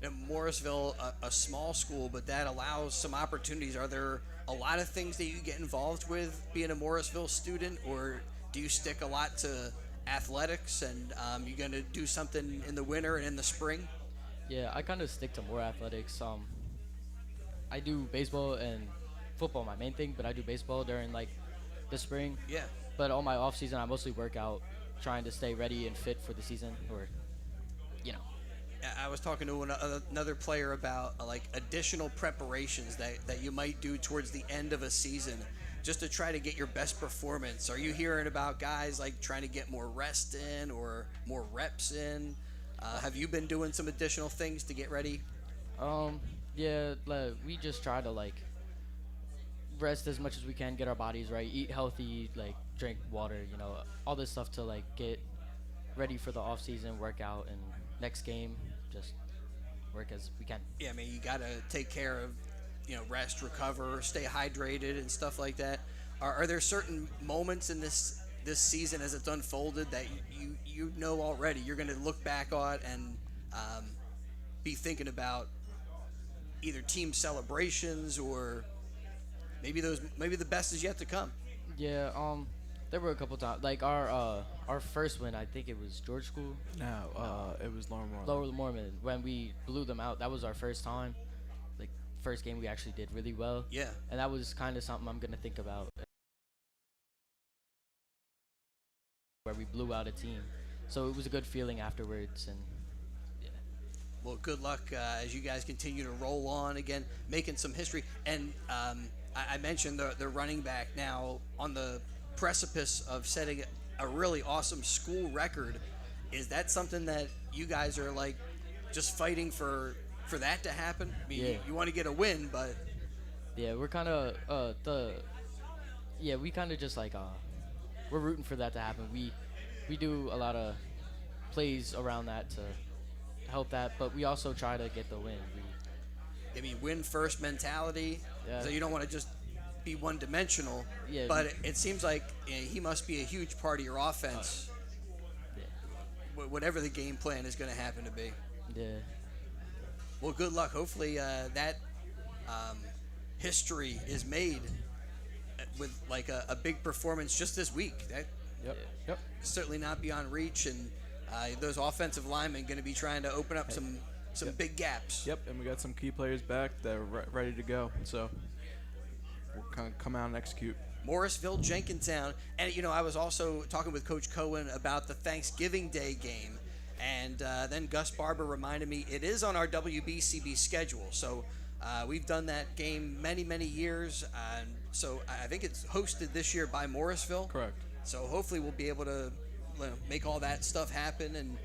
And Morrisville, a small school, but that allows some opportunities. Are there a lot of things that you get involved with being a Morrisville student, or do you stick a lot to athletics, and you're going to do something in the winter and in the spring? Yeah, I kind of stick to more athletics. I do baseball and football, my main thing, but I do baseball during like the spring. Yeah. But on my off season, I mostly work out, trying to stay ready and fit for the season, or, you know. I was talking to another player about like additional preparations that you might do towards the end of a season just to try to get your best performance. Are you hearing about guys like trying to get more rest in or more reps in? Have you been doing some additional things to get ready? Yeah, like, we just try to like rest as much as we can, get our bodies right, eat healthy, like drink water, you know, all this stuff to like get ready for the off season, work out, and next game just work as we can. Yeah, I mean, you got to take care of, you know, rest, recover, stay hydrated and stuff like that. Are there certain moments in this season as it's unfolded that you know already you're going to look back on and be thinking about either team celebrations or maybe the best is yet to come? Yeah, there were a couple times, like our first win, I think it was George School. No, it was Lower Moreland. Lower Moreland, when we blew them out. That was our first time, like first game we actually did really well. Yeah. And that was kind of something I'm gonna think about, where we blew out a team. So it was a good feeling afterwards, and yeah. Well, good luck as you guys continue to roll on again, making some history. And I mentioned the running back now on the precipice of setting a really awesome school record. Is that something that you guys are like just fighting for that to happen? I mean, yeah. You want to get a win, but yeah, we're kind of we kind of just like we're rooting for that to happen. We do a lot of plays around that to help that, but we also try to get the win. I mean, win first mentality. Yeah. So you don't want to just be one-dimensional. Yeah. But it seems like he must be a huge part of your offense. Yeah. Whatever the game plan is going to happen to be. Yeah. Well, good luck. Hopefully that history is made with like a big performance just this week. Yep. Certainly not beyond reach, and those offensive linemen going to be trying to open up some big gaps. Yep, and we got some key players back that are ready to go. So we'll kind of come out and execute. Morrisville, Jenkintown, and you know, I was also talking with Coach Cohen about the Thanksgiving Day game, and then Gus Barber reminded me it is on our WBCB schedule. So we've done that game many years, and so I think it's hosted this year by Morrisville. Correct. So hopefully we'll be able to make all that stuff happen. And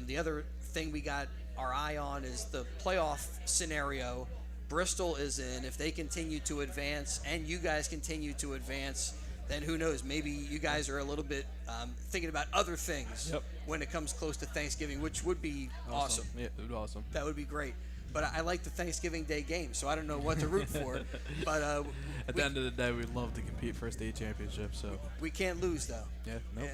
the other thing we got our eye on is the playoff scenario. Bristol is in. If they continue to advance and you guys continue to advance, then who knows? Maybe you guys are a little bit thinking about other things when it comes close to Thanksgiving, which would be awesome. Yeah, it would be awesome. That would be great. But I like the Thanksgiving Day game, so I don't know what to root for. But at the end of the day, we'd love to compete for a state championship. So we can't lose, though. Yeah, nope.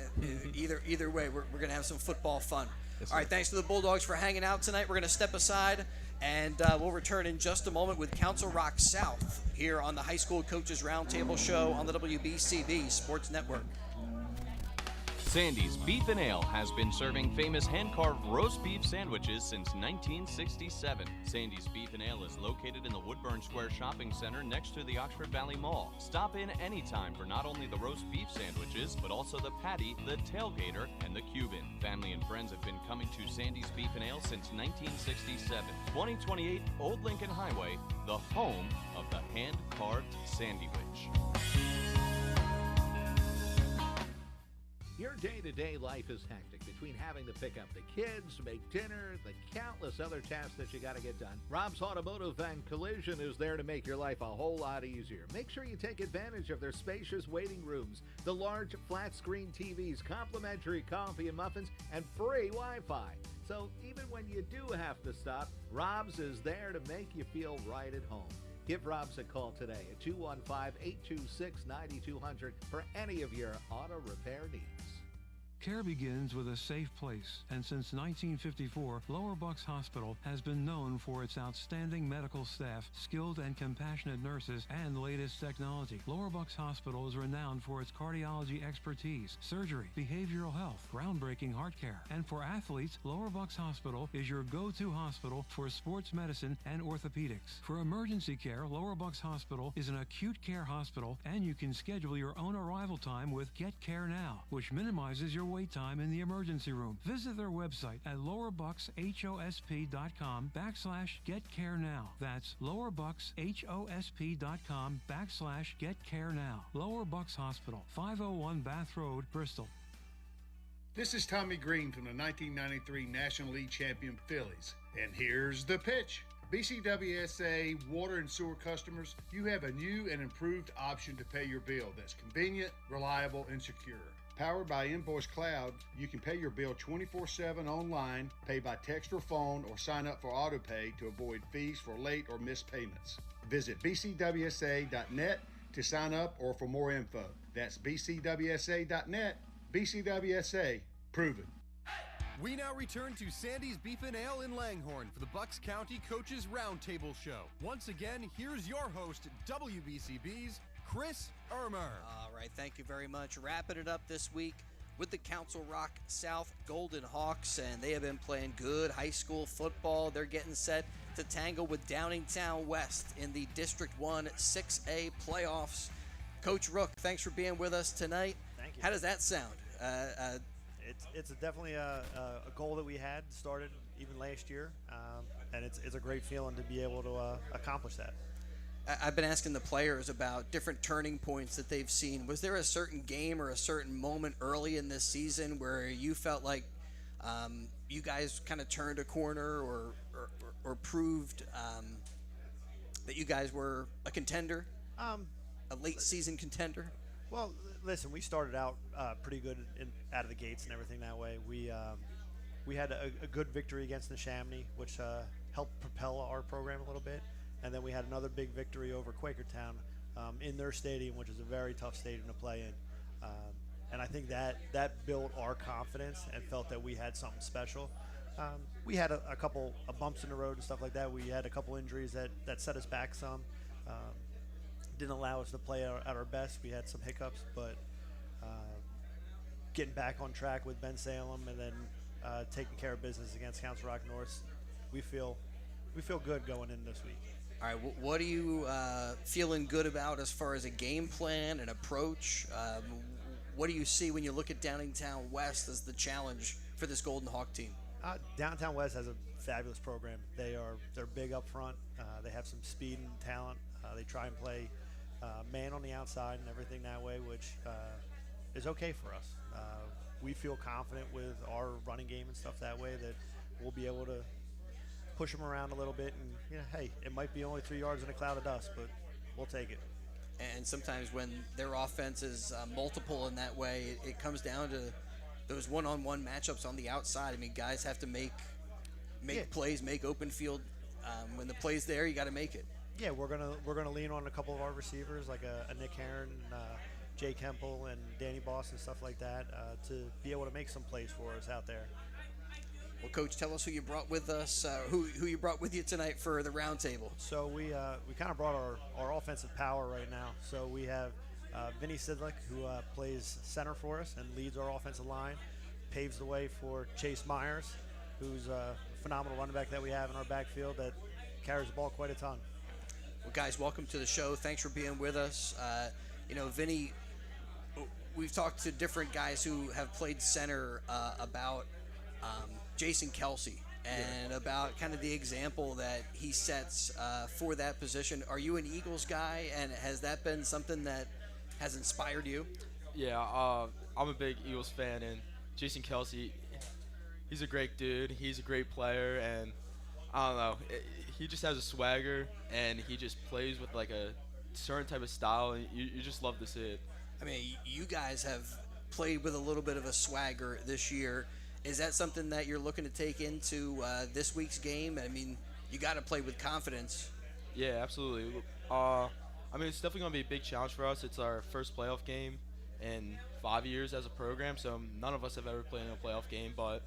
Either way, we're going to have some football fun. Yes, all right, thanks to the Bulldogs for hanging out tonight. We're going to step aside, and we'll return in just a moment with Council Rock South here on the High School Coaches Roundtable Show on the WBCB Sports Network. Sandy's Beef and Ale has been serving famous hand-carved roast beef sandwiches since 1967. Sandy's Beef and Ale is located in the Woodburn Square Shopping Center next to the Oxford Valley Mall. Stop in anytime for not only the roast beef sandwiches, but also the patty, the tailgater, and the Cuban. Family and friends have been coming to Sandy's Beef and Ale since 1967. 2028 Old Lincoln Highway, the home of the hand-carved sandwich. Your day-to-day life is hectic between having to pick up the kids, make dinner, the countless other tasks that you got to get done. Rob's Automotive and Collision is there to make your life a whole lot easier. Make sure you take advantage of their spacious waiting rooms, the large flat-screen TVs, complimentary coffee and muffins, and free Wi-Fi. So even when you do have to stop, Rob's is there to make you feel right at home. Give Rob's a call today at 215-826-9200 for any of your auto repair needs. Care begins with a safe place, and since 1954, Lower Bucks Hospital has been known for its outstanding medical staff, skilled and compassionate nurses, and latest technology. Lower Bucks Hospital is renowned for its cardiology expertise, surgery, behavioral health, groundbreaking heart care. And for athletes, Lower Bucks Hospital is your go-to hospital for sports medicine and orthopedics. For emergency care, Lower Bucks Hospital is an acute care hospital, and you can schedule your own arrival time with Get Care Now, which minimizes your wait time in the emergency room. Visit their website at lowerbuckshosp.com/getcarenow. That's lowerbuckshosp.com/getcarenow. Lower Bucks Hospital, 501 Bath Road, Bristol. This is Tommy Green from the 1993 National League champion Phillies. And here's the pitch. BCWSA water and sewer customers, you have a new and improved option to pay your bill that's convenient, reliable, and secure. Powered by Invoice Cloud, you can pay your bill 24/7 online, pay by text or phone, or sign up for AutoPay to avoid fees for late or missed payments. Visit bcwsa.net to sign up or for more info. That's bcwsa.net. BCWSA, proven. We now return to Sandy's Beef and Ale in Langhorne for the Bucks County Coaches Roundtable Show. Once again, here's your host, WBCB's Chris Ermer. All right, thank you very much. Wrapping it up this week with the Council Rock South Golden Hawks, and they have been playing good high school football. They're getting set to tangle with Downingtown West in the District 1 6A playoffs. Coach Rook, thanks for being with us tonight. Thank you. How does that sound? It's definitely a goal that we had started even last year, and it's a great feeling to be able to accomplish that. I've been asking the players about different turning points that they've seen. Was there a certain game or a certain moment early in this season where you felt like you guys kind of turned a corner or proved that you guys were a contender, a late season contender? Well, listen, we started out pretty good out of the gates and everything that way. We had a good victory against the Neshaminy, which helped propel our program a little bit. And then we had another big victory over Quakertown in their stadium, which is a very tough stadium to play in. And I think that built our confidence and felt that we had something special. We had a couple of bumps in the road and stuff like that. We had a couple injuries that set us back some. Didn't allow us to play at our best. We had some hiccups, but getting back on track with Ben Salem and then taking care of business against Council Rock North, we feel good going in this week. All right, what are you feeling good about as far as a game plan and approach? What do you see when you look at Downingtown West as the challenge for this Golden Hawk team? Downtown West has a fabulous program. They're big up front. They have some speed and talent. They try and play man on the outside and everything that way, which is okay for us. We feel confident with our running game and stuff that way that we'll be able to push them around a little bit. And hey, it might be only 3 yards in a cloud of dust, but we'll take it. And sometimes when their offense is multiple in that way, it comes down to those one-on-one matchups on the outside. I mean, guys have to make plays, make open field. When the play's there, you got to make it. Yeah, we're gonna lean on a couple of our receivers like a Nick Heron, Jay Kemple, and Danny Boss and stuff like that to be able to make some plays for us out there. Well, Coach, tell us who you brought with us, who you brought with you tonight for the roundtable. So we kind of brought our offensive power right now. So we have Vinny Sidlick, who plays center for us and leads our offensive line, paves the way for Chase Myers, who's a phenomenal running back that we have in our backfield that carries the ball quite a ton. Well, guys, welcome to the show. Thanks for being with us. Vinny, we've talked to different guys who have played center about Jason Kelsey and about kind of the example that he sets for that position. Are you an Eagles guy, and has that been something that has inspired you? Yeah, I'm a big Eagles fan, and Jason Kelsey, he's a great dude. He's a great player, and I don't know, he just has a swagger, and he just plays with like a certain type of style, and you just love to see it. I mean, you guys have played with a little bit of a swagger this year. Is that something that you're looking to take into this week's game? I mean, you got to play with confidence. Yeah, absolutely. I mean, it's definitely going to be a big challenge for us. It's our first playoff game in 5 years as a program, so none of us have ever played in a playoff game, but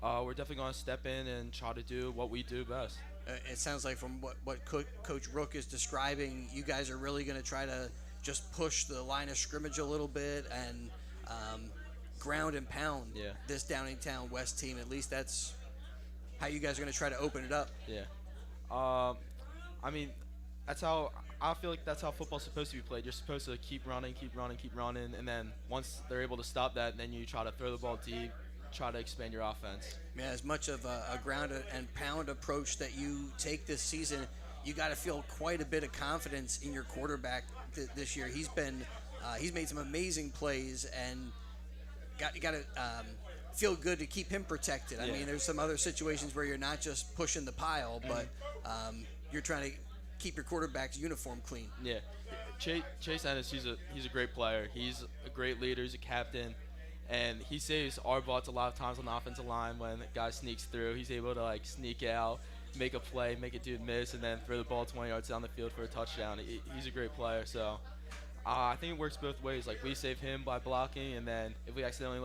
we're definitely going to step in and try to do what we do best. It sounds like from what Coach Rook is describing, you guys are really going to try to just push the line of scrimmage a little bit and ground and pound this Downingtown West team. At least that's how you guys are going to try to open it up. Yeah. I mean, I feel like that's how football's supposed to be played. You're supposed to keep running, and then once they're able to stop that, then you try to throw the ball deep, try to expand your offense. Man, as much of a ground and pound approach that you take this season, you got to feel quite a bit of confidence in your quarterback this year. He's made some amazing plays, and you got to feel good to keep him protected. I mean, there's some other situations where you're not just pushing the pile, but you're trying to keep your quarterback's uniform clean. Yeah, Chase Ennis, he's a great player. He's a great leader. He's a captain, and he saves our butts a lot of times on the offensive line when the guy sneaks through. He's able to like sneak out, make a play, make a dude miss, and then throw the ball 20 yards down the field for a touchdown. He's a great player. So I think it works both ways. Like, we save him by blocking, and then if we accidentally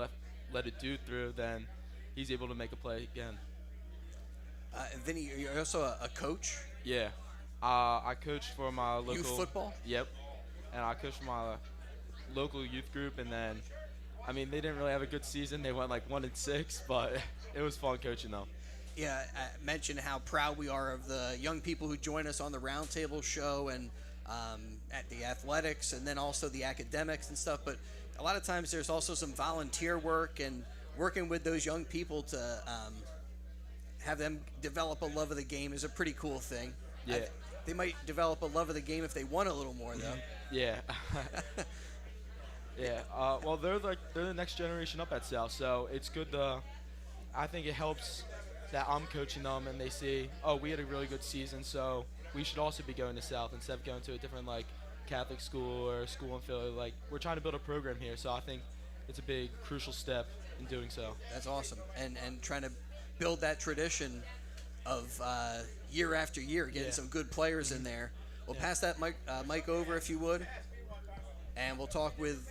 let a dude through, then he's able to make a play again. Vinny, you're also a coach? Yeah. I coach for my local youth football. Yep, and I coach for my local youth group, and then, I mean, they didn't really have a good season. They went like 1-6, but it was fun coaching though. Yeah, I mentioned how proud we are of the young people who join us on the Roundtable show and at the athletics, and then also the academics and stuff. But a lot of times there's also some volunteer work and working with those young people to have them develop a love of the game is a pretty cool thing. Yeah. They might develop a love of the game if they want a little more, though. Yeah. Yeah. Well, they're the next generation up at South, so it's good I think it helps that I'm coaching them and they see, oh, we had a really good season, so we should also be going to South instead of going to a different like Catholic school or school in Philly. Like, we're trying to build a program here, so I think it's a big crucial step in doing so. That's awesome, and trying to build that tradition of year after year, getting some good players in there. We'll pass that mic over if you would, and we'll talk with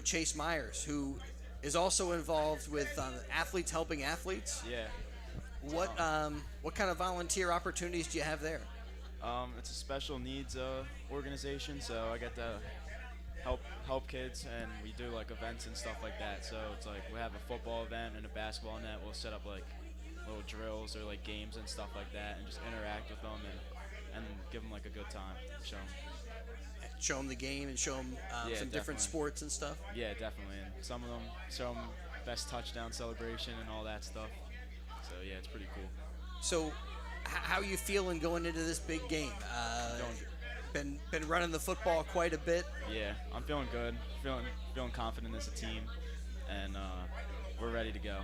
Chase Myers, who is also involved with athletes helping athletes. Yeah. What kind of volunteer opportunities do you have there? It's a special needs organization, so I get to help kids, and we do like events and stuff like that. So it's like we have a football event and a basketball net. We'll set up like little drills or like games and stuff like that, and just interact with them and give them like a good time. Show them the game and show them some different sports and stuff. Yeah, definitely. And some of them show them best touchdown celebration and all that stuff. So yeah, it's pretty cool. So how are you feeling going into this big game? Been running the football quite a bit. Yeah, I'm feeling good. Feeling confident as a team, and we're ready to go.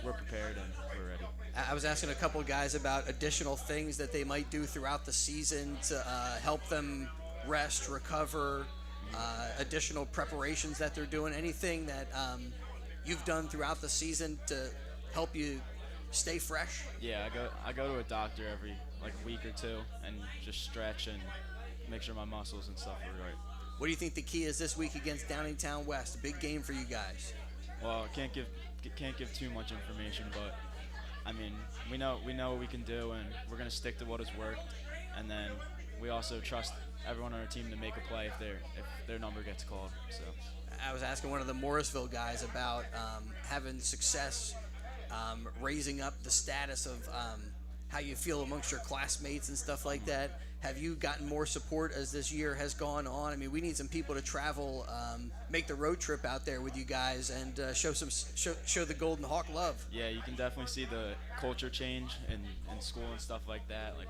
We're prepared and we're ready. I was asking a couple of guys about additional things that they might do throughout the season to help them rest, recover, additional preparations that they're doing. Anything that you've done throughout the season to help you stay fresh? Yeah, I go to a doctor every week or two and just stretch and make sure my muscles and stuff are right. What do you think the key is this week against Downingtown West? A big game for you guys. Well, can't give too much information, but I mean, we know what we can do, and we're gonna stick to what has worked, and then we also trust everyone on our team to make a play if their number gets called. So I was asking one of the Morrisville guys about having success raising up the status of how you feel amongst your classmates and stuff like that. Have you gotten more support as this year has gone on? I mean, we need some people to travel, make the road trip out there with you guys, and show the Golden Hawk love. Yeah, you can definitely see the culture change in school and stuff like that. Like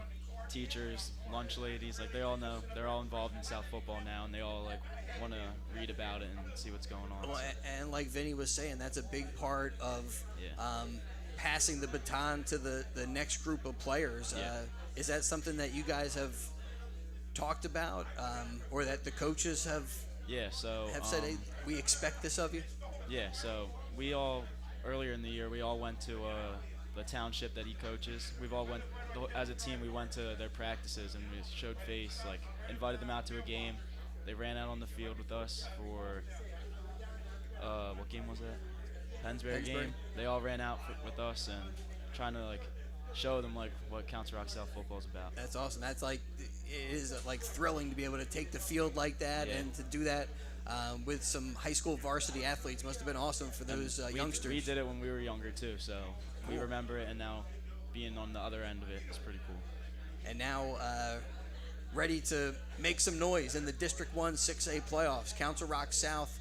teachers, lunch ladies, they all know. They're all involved in South football now, and they all want to read about it and see what's going on. Well, and like Vinny was saying, that's a big part of passing the baton to the next group of players. Yeah. Is that something that you guys have talked about, or that the coaches have? Yeah. So have said, hey, we expect this of you. Yeah. So we all earlier in the year we all went to the township that he coaches. We've all went as a team. We went to their practices and we showed face, invited them out to a game. They ran out on the field with us for what game was that? Pennsbury game. They all ran out with us and trying to show them what Council Rock South football is about. That's awesome. That's it is thrilling to be able to take the field like that and to do that with some high school varsity athletes. Must have been awesome for those youngsters. We did it when we were younger too, so we remember it, and now being on the other end of it is pretty cool. And now ready to make some noise in the District 1 6A playoffs. Council Rock South.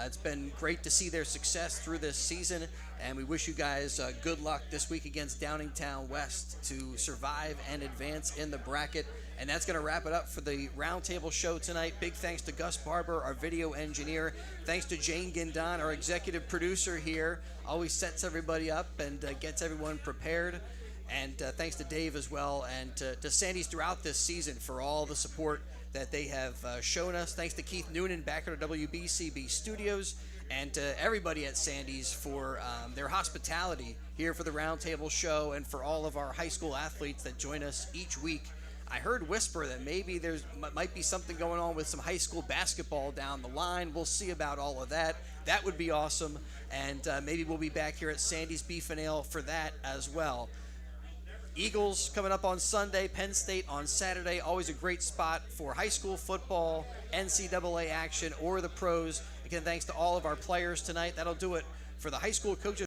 It's been great to see their success through this season, and we wish you guys good luck this week against Downingtown West to survive and advance in the bracket. And that's going to wrap it up for the Roundtable show tonight. Big thanks to Gus Barber, our video engineer. Thanks to Jane Guindon, our executive producer here. Always sets everybody up and gets everyone prepared. And thanks to Dave as well, and to Sandy's throughout this season for all the support that they have shown us. Thanks to Keith Noonan back at our WBCB studios, and to everybody at Sandy's for their hospitality here for the Roundtable show, and for all of our high school athletes that join us each week. I heard whisper that maybe might be something going on with some high school basketball down the line. We'll see about all of that. That would be awesome, and maybe we'll be back here at Sandy's Beef and Ale for that as well. Eagles coming up on Sunday, Penn State on Saturday. Always a great spot for high school football, NCAA action, or the pros. Again, thanks to all of our players tonight. That'll do it for the high school coaches